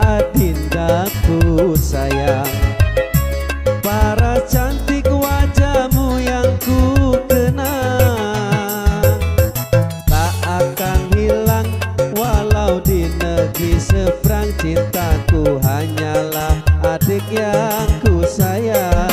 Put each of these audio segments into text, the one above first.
Adindaku sayang, para cantik wajahmu yang ku kenang tak akan hilang walau di negeri seberang. Cintaku hanyalah adik yang ku sayang.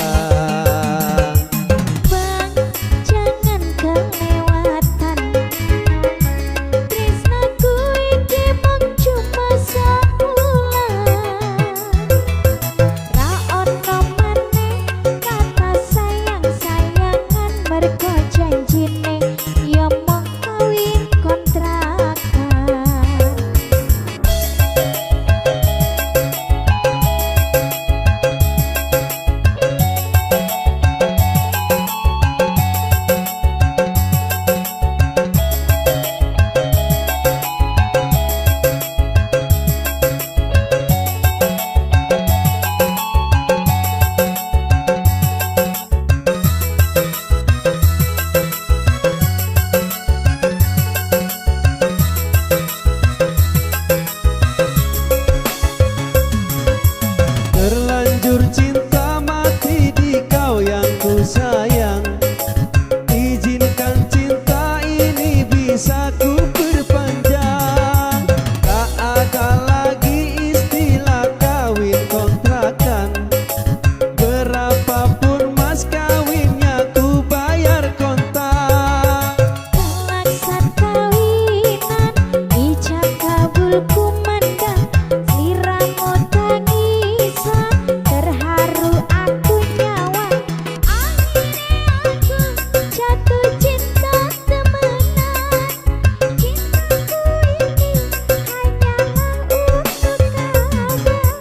Terlanjur cinta mati di kau yang ku sayang. Izinkan cinta ini bisa ku perpanjang. Tak ada lagi istilah kawin kontrakan. Berapapun mas kawinnya ku bayar kontak. Pelaksan kawinan ijab kabul kumandang. Sliramu tangisan terharu aku nyawa. Akhirnya aku jatuh cinta temenan. Cintaku ini hanyalah untuk abang.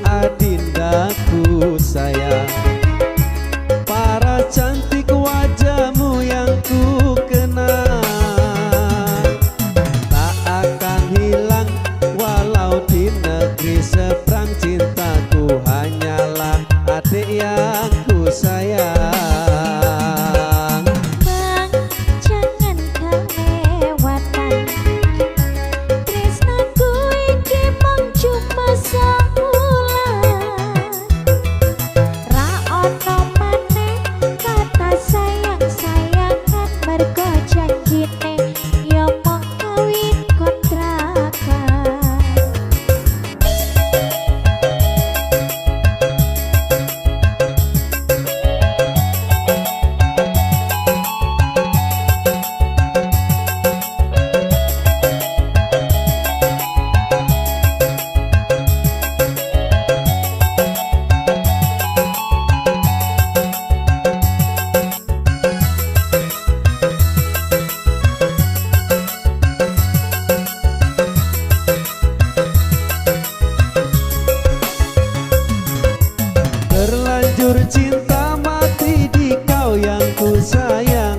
Adindaku sayang, para cantik wajahmu yang ku kenang tak akan hilang walau di negeri seberang. Cintaku hanyalah adik yang ku sayang. Bang, jangan kelewatan. Tresnaku iki mung cuma sahulan. Ra ono maneh kata sayang-sayangan. Mergo janjine ya mung kawin kontrakan. Terlanjur cinta mati di kau yang ku sayang.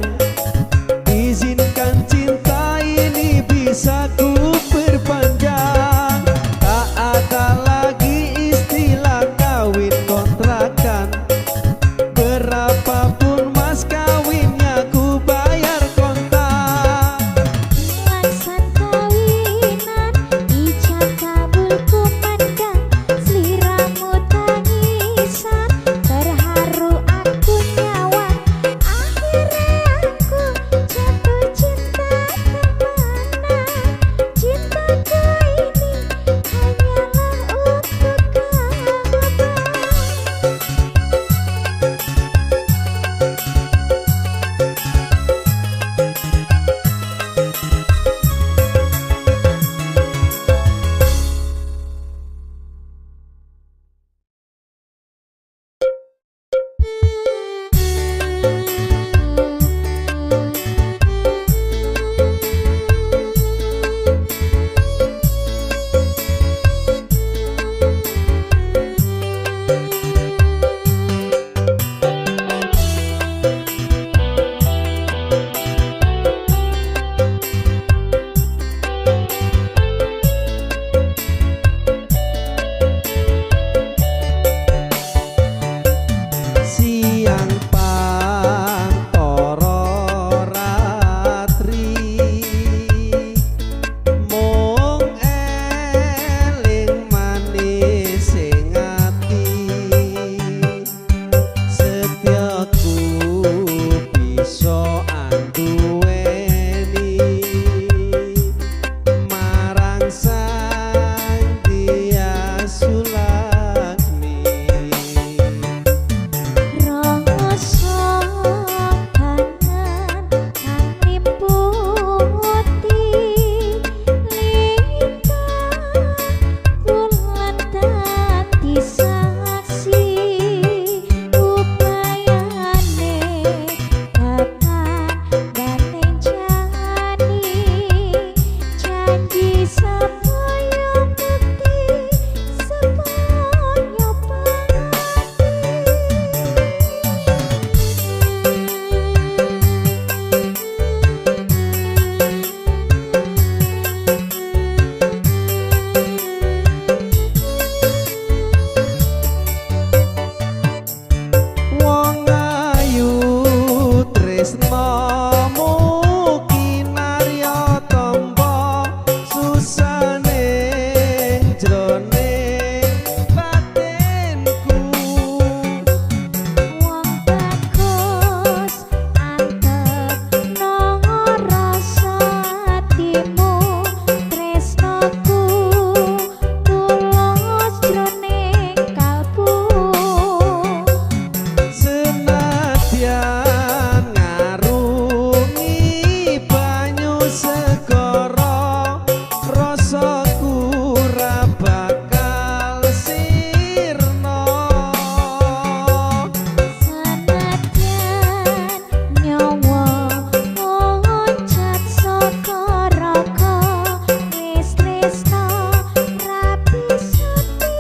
Izinkan cinta ini bisa ku perpanjang. Tak ada segara rasaku ora bakal sirna. Senadyan nyawa loncat saka raga wis tresna rapi sepi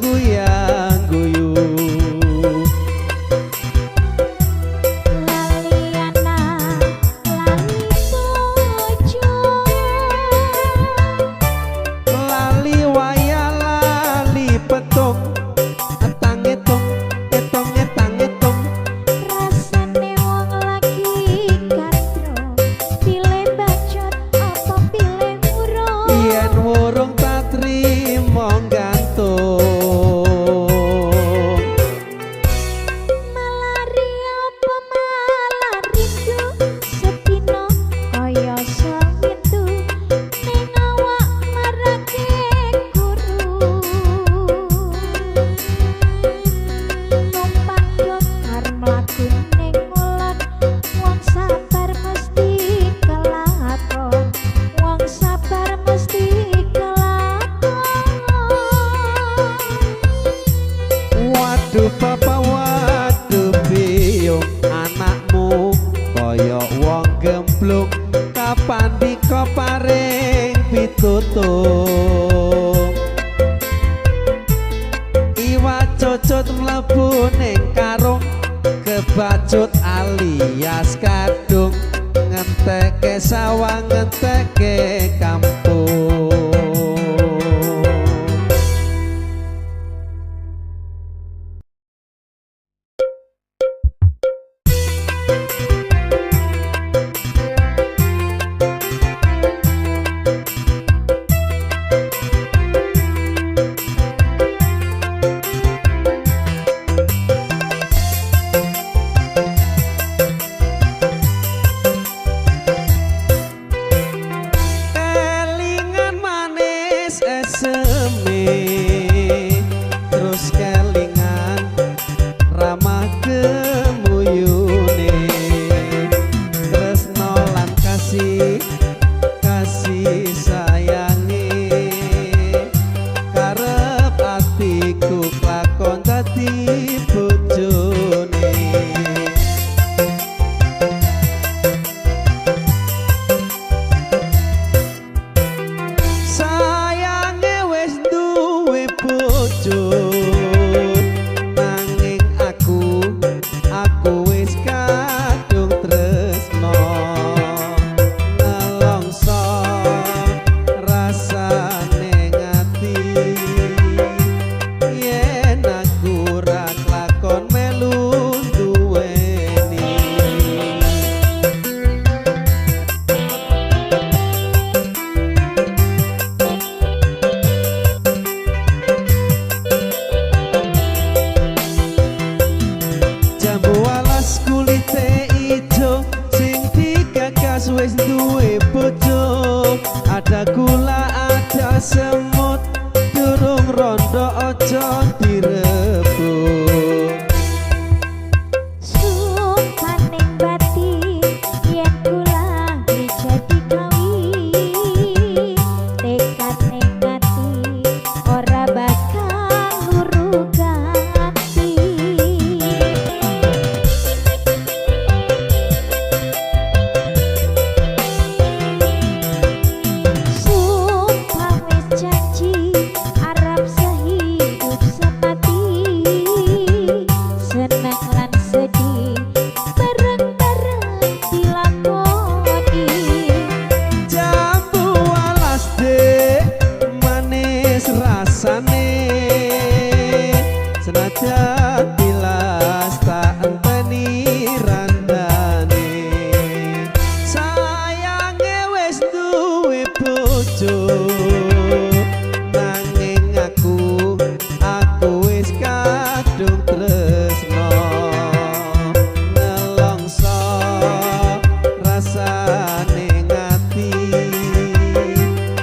guyang guyu. Lali waya lali petung, etang etung, etong etang etung. Rasane wong lagi katro, pilih bacot apa pilih murung. Yen wurung tak trimo gantung. Malari apa malariku, sedina kaya semintu, ning awak marake guru. Numpak dokar mlaku ning mulan, wong sabar mesti kelakon, wong sabar mesti kelakon. Waduh papa waduh biyung, anakmu kaya wong gemblung, kapan dika paring pitutung. Iwak cocot mlebu ning karung, kebacut alias kadung, ngenteke sawang ngenteke kampung. Kelingan manis eseme, terus kelingan ramah kemuyune, tresno lan kasih kasih sayange, karep atiku klakon dadi bojone. Sayange wis duwe bojo, nanging aku wis kadung tresno, nelongso rasane ngati, yen aku ra klakon melu duweni. Jambu alas kulite ijo, sing digagas wis duwe bojo, ada gula ada semut, durung rondo ojo direbut. Sumpah ning batin, yen kula jadi kawi, tekad ning ati, ora bakal luru ganti. Sumpah wis janji, arep sehidup semati, seneng lan sedih bareng-bareng dilakoni. Jambu alas dek manis rasane, senajan tilas tak enteni randane. Sayange wis duwe bojo, nanging aku wis kadung tresno, nelongso rasane ngati,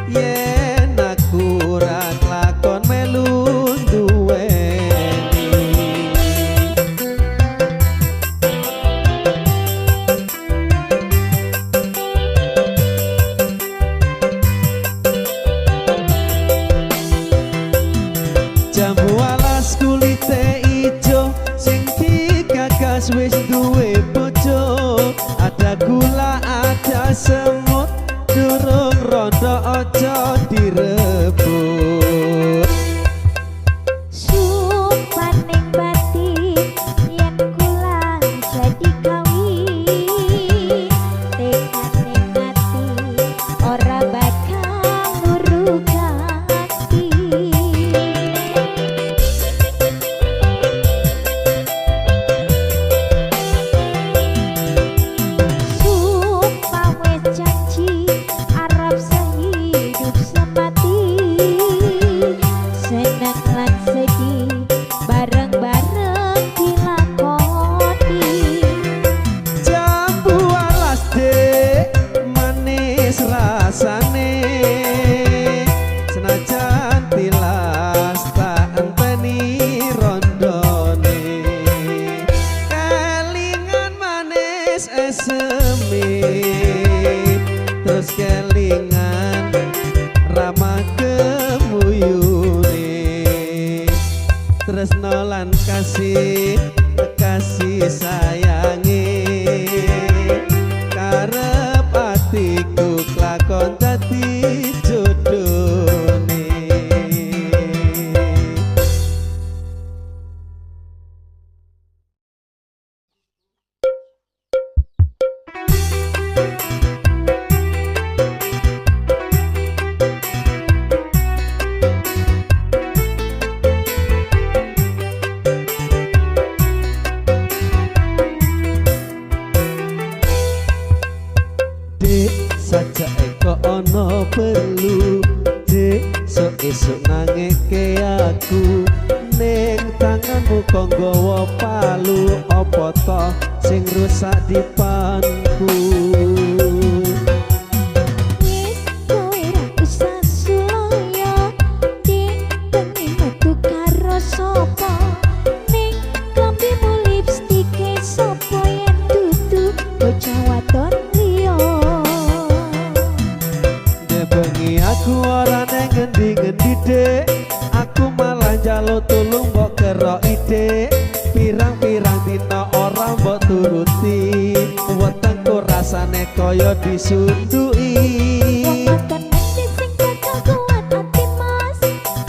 yen aku ra klakon melu duweni. Jambu alas kulite ijo, sing digagas wis duwe bojo, ada gula ada semut, durung rondo ojo direbut. tresno lan kasih kasih sayangi karep atiku kelakon dadi jodone. Saja eko ono perlu dek esuk nangeke aku ning tanganmu kok nggawa palu apa to sing rusak dipanku. Wis kowe ra usah suloyo dek pengen metu karo sapa ning klambimu lipstike sapa yen dudu bocah wadon liya. Bengi aku ora neng ngendi-ngendi dek aku malah njaluk tulung mbok kerok ide pirang-pirang dina ora mbok turuti wetengku rasane kaya disunduki. Wong makan nasi sing bakal kuat ati mas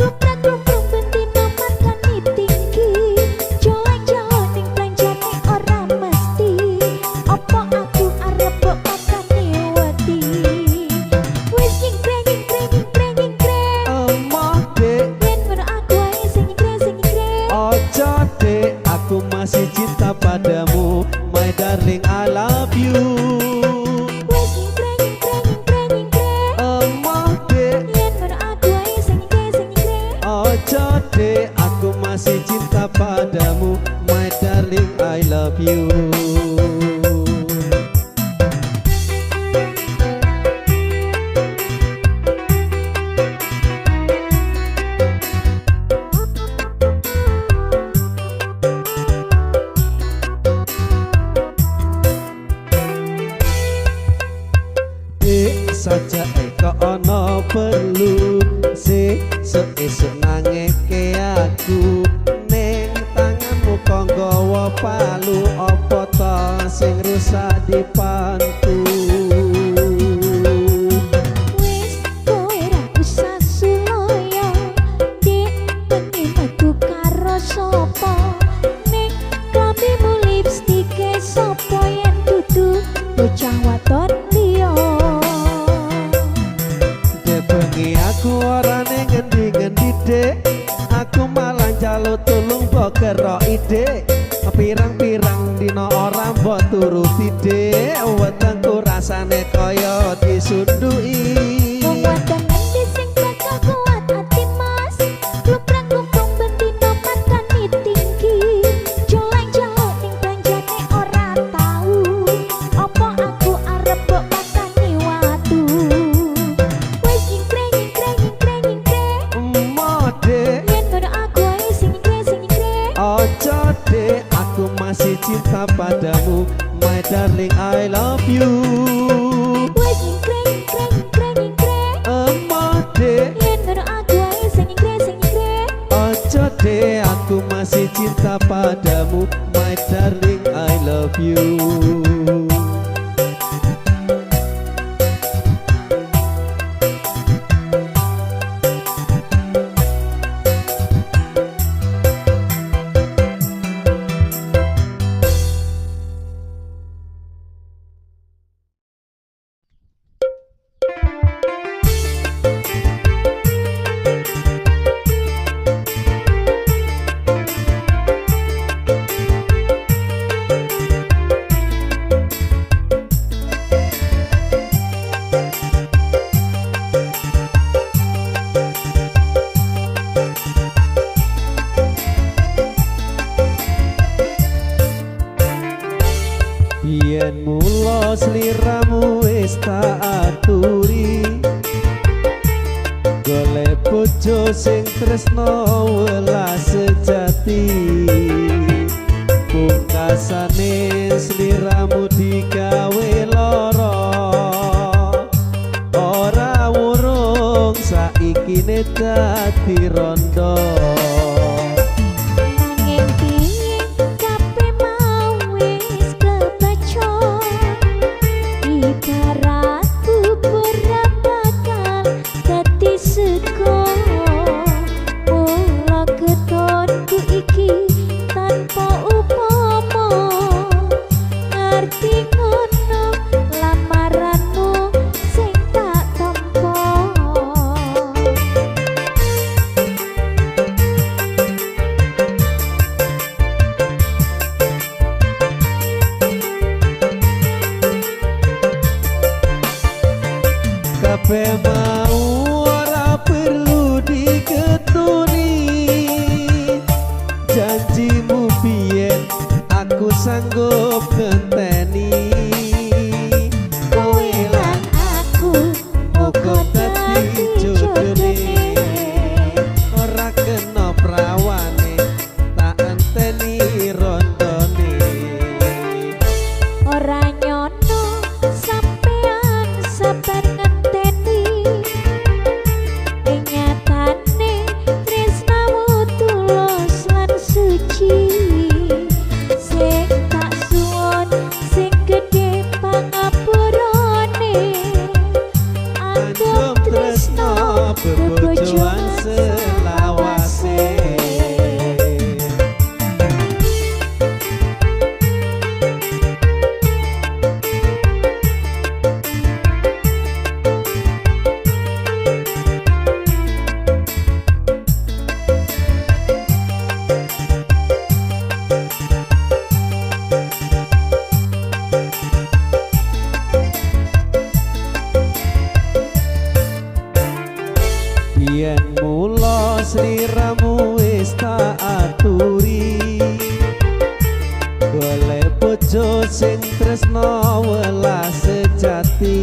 Guprak-gupruk bendina makani tinggi Jolek-jolek ning planjane ora mesti Apa aku arep mbok makani wedi Wis nyingkreng Emoh dek Yen ngono aku ae sing nyingkreng ojo dek aku masih cinta padamu my darling I love you. Wis nyingkreng Emoh dek Yen ngono aku ae sing nyingkreng ojo dek aku masih cinta padamu my darling I love you. Dek saja eko ono perlu esuk nangeke aku ning tanganmu kok nggawa palu apa to sing rusak dipanku. Wis kowe ra usah suloyo dek pengen metu karo sapa ning klambimu lipstike sapa yen dudu bocah wadon liya. Dek bengi aku ora neng ngendi-ngendi dek aku malah njaluk tulung mbok kerok ide pirang-pirang dina ora mbok turuti dek wetengku rasane kaya disunduki. Wong wadon endi sing bakal kuat ati mas Guprak-gupruk bendina makani tinggi Jolek-jolek ning planjane ora tau Apa aku arep mbok makani watu Wis nyingkreng Emoh dek Yen ngono aku ae sing nyingkreng ojo dek aku masih cinta padamu my darling I love you. Wis nyingkreng Emoh dek Yen ngono aku ae sing nyingkreng ojo dek aku masih cinta padamu my darling I love you. Yen mula sliramu wis tak aturi golek bojo sing tresno welas sejati pungkasane sliramu digawe lara ora wurung saikine dadi rondo aturi golek bojo sing tresno welas sejati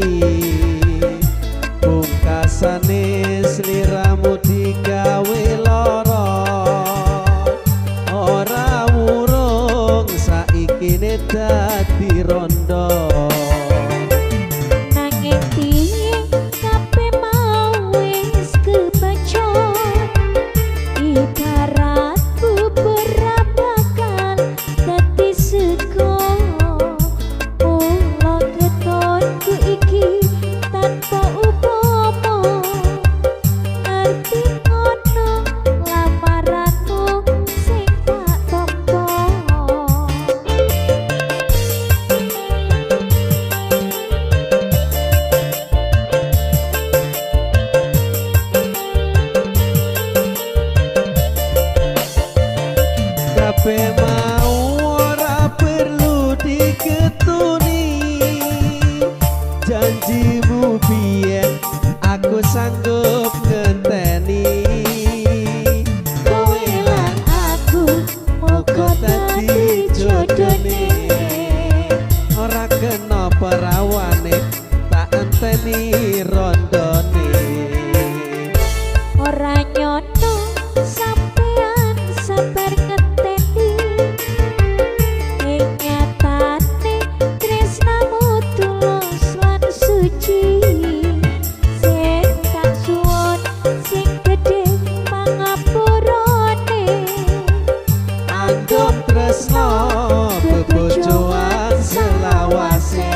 pungkasane sliramu digawe lara ora wurung saiki ne dadi rondo nanging piye kabeh mau wis kebacut ibarat bubur rabakan dadi sego ula ketonku iki tanpa upama ngerti ngono lamaranmu sing tak tampa kabeh mau ora perlu diketuni janjimu biyen aku sanggup ngenteni kowe lan aku muga dadi jodone ora kena perawane tak enteni rondone ora nyono sampean sabar ngeteni ing nyatane tresnamu tulus lan suci sing tak suwun sing gedhe pangapurane anggap tresno bebojoan selawase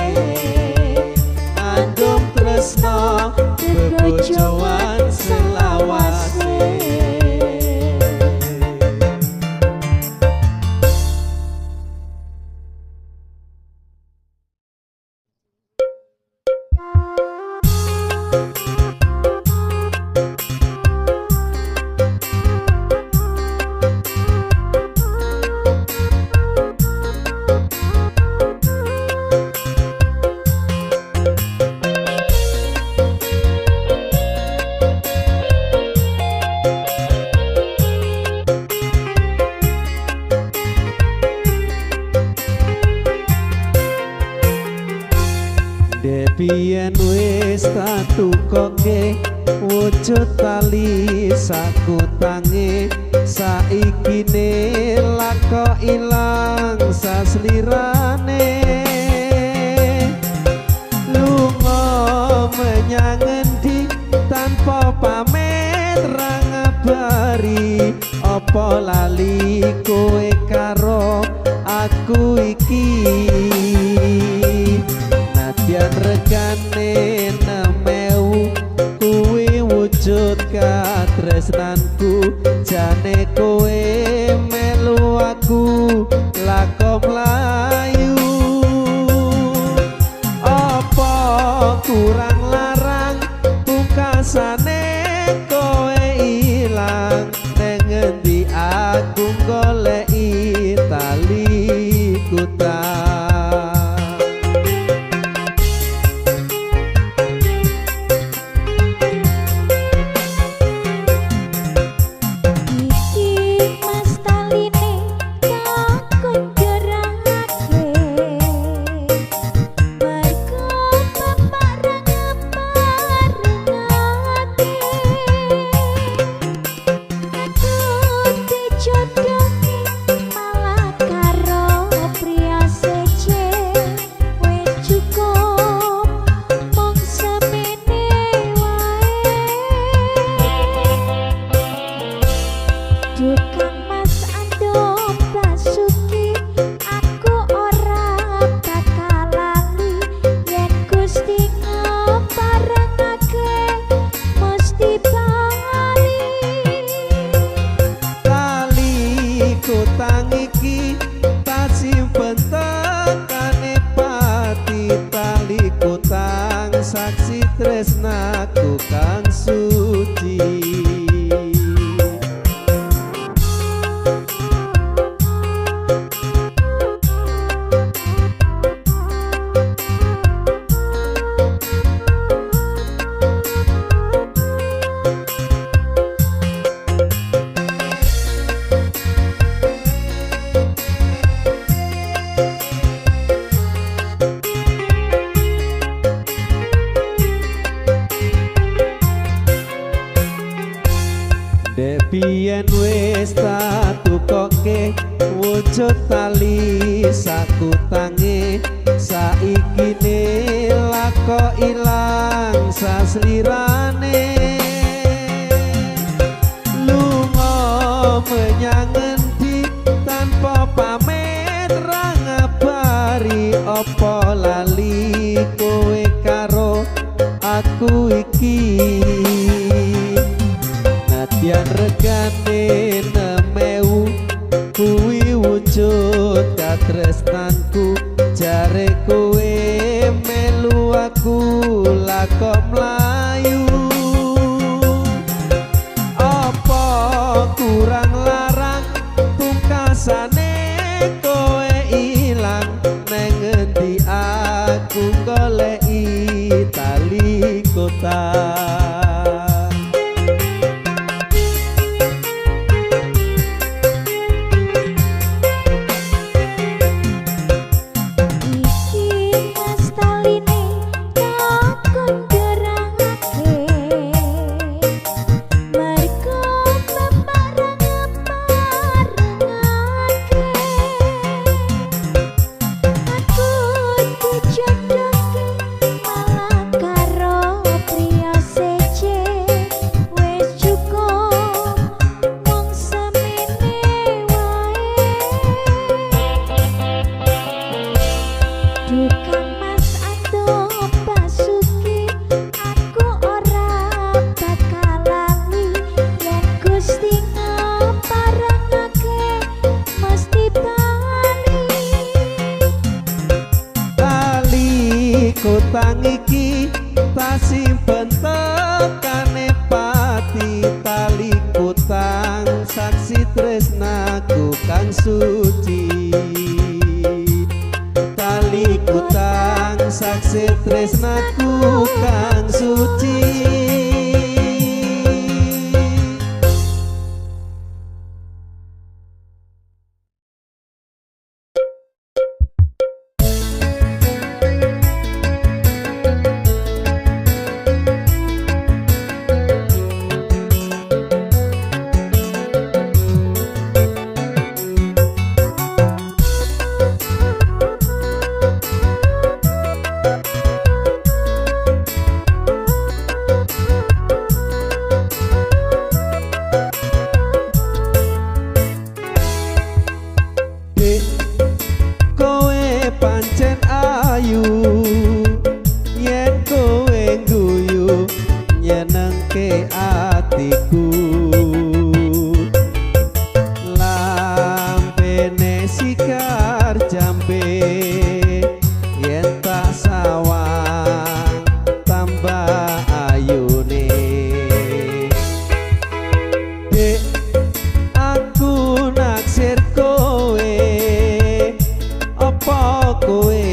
anggap tresno bebojoan selawase Debiyen wis tak tukoke wujud tali saku tangi saiki ne lako ilang saslirane lunga menyang endi tanpa pamit ra ngabari apa lali kowe karo aku iki nadyan regane 6.000 kuwi wujud katresnanku jane kowe melu aku lako mlayu apa kurang larang pungkasane kowe ilang neng endi aku goleki tali kutang saksi tresnaku kang suci. pucuk tali saku tangi saiki ne lako ilang saslirane lunga menyang endi tanpa pamit ra ngabari apa lali kowe karo aku iki nadyan regane nemewu kuwi wujud katresnanku jare kowe melu aku lako mlayu apa kurang larang pungkasane kowe ilang neng endi aku goleki tali kotak. Kutang iki tak simpen tekane pati tali kutang saksi tresnaku kang suci tali kutang saksi tresnaku kang suci. Yen kowe guyu nyenengke atiku lampene sikar jambe yen tak sawang tambah ayune dek aku naksir kowe apa kowe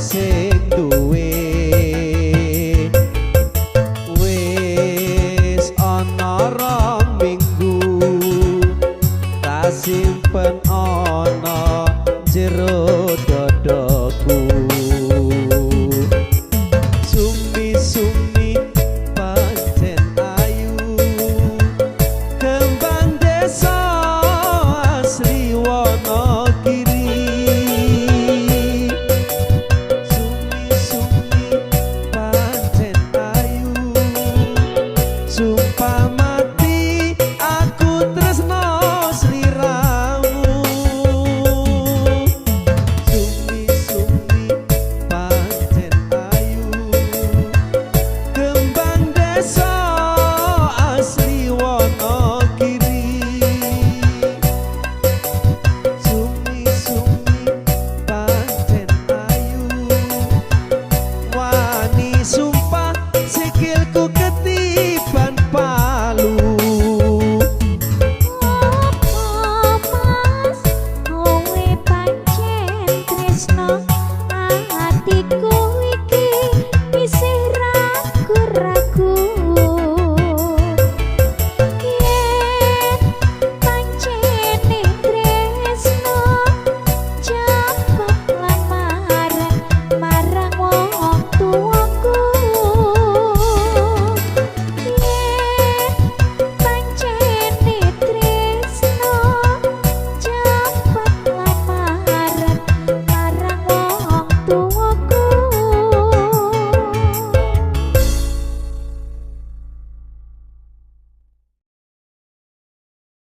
sing